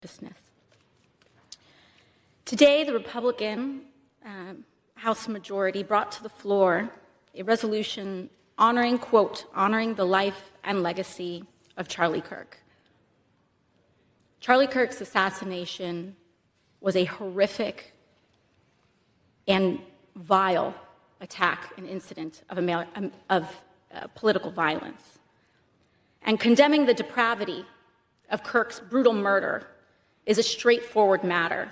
Business. Today, the Republican House majority brought to the floor a resolution honoring, quote, honoring the life and legacy of Charlie Kirk. Charlie Kirk's assassination was a horrific and vile attack and incident of political violence. And condemning the depravity of Kirk's brutal murder is a straightforward matter,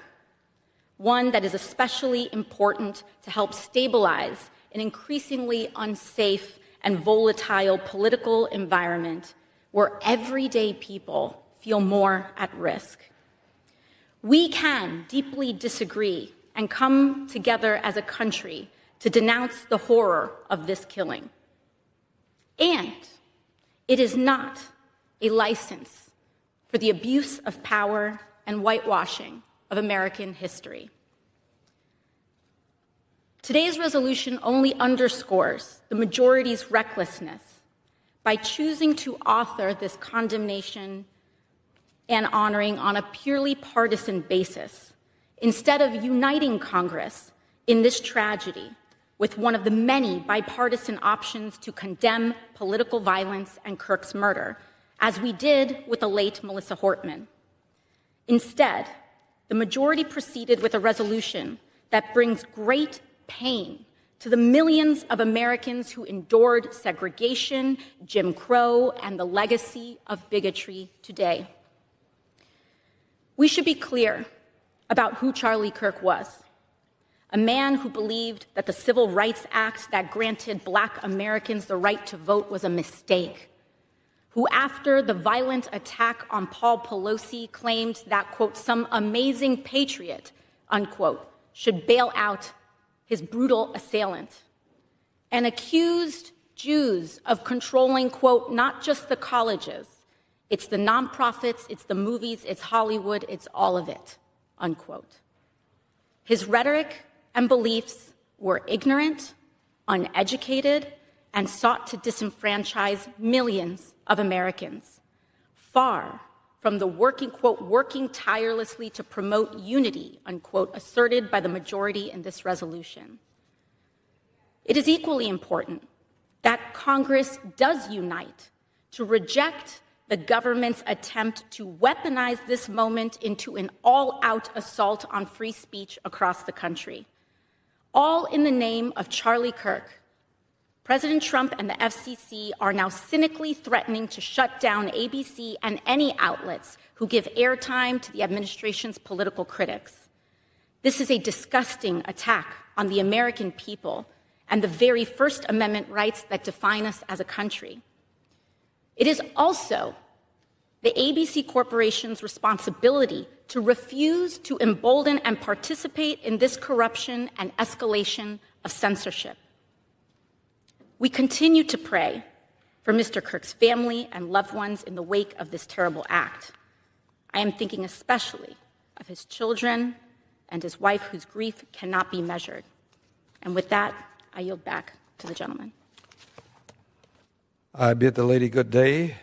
one that is especially important to help stabilize an increasingly unsafe and volatile political environment where everyday people feel more at risk. We can deeply disagree and come together as a country to denounce the horror of this killing. And it is not a license for the abuse of power and whitewashing of American history. Today's resolution only underscores the majority's recklessness by choosing to author this condemnation and honoring on a purely partisan basis, instead of uniting Congress in this tragedy with one of the many bipartisan options to condemn political violence and Kirk's murder, as we did with the late Melissa Hortman. Instead, the majority proceeded with a resolution that brings great pain to the millions of Americans who endured segregation, Jim Crow, and the legacy of bigotry today. We should be clear about who Charlie Kirk was. A man who believed that the Civil Rights Act that granted Black Americans the right to vote was a mistake, who after the violent attack on Paul Pelosi claimed that, quote, some amazing patriot, unquote, should bail out his brutal assailant, and accused Jews of controlling, quote, not just the colleges, it's the nonprofits, it's the movies, it's Hollywood, it's all of it, unquote. His rhetoric and beliefs were ignorant, uneducated, and sought to disenfranchise millions of Americans, far from the working, quote, working tirelessly to promote unity, unquote, asserted by the majority in this resolution. It is equally important that Congress does unite to reject the government's attempt to weaponize this moment into an all-out assault on free speech across the country, all in the name of Charlie Kirk. President Trump and the FCC are now cynically threatening to shut down ABC and any outlets who give airtime to the administration's political critics. This is a disgusting attack on the American people and the very First Amendment rights that define us as a country. It is also the ABC Corporation's responsibility to refuse to embolden and participate in this corruption and escalation of censorship. We continue to pray for Mr. Kirk's family and loved ones in the wake of this terrible act. I am thinking especially of his children and his wife, whose grief cannot be measured. And with that, I yield back to the gentleman. I bid the lady good day.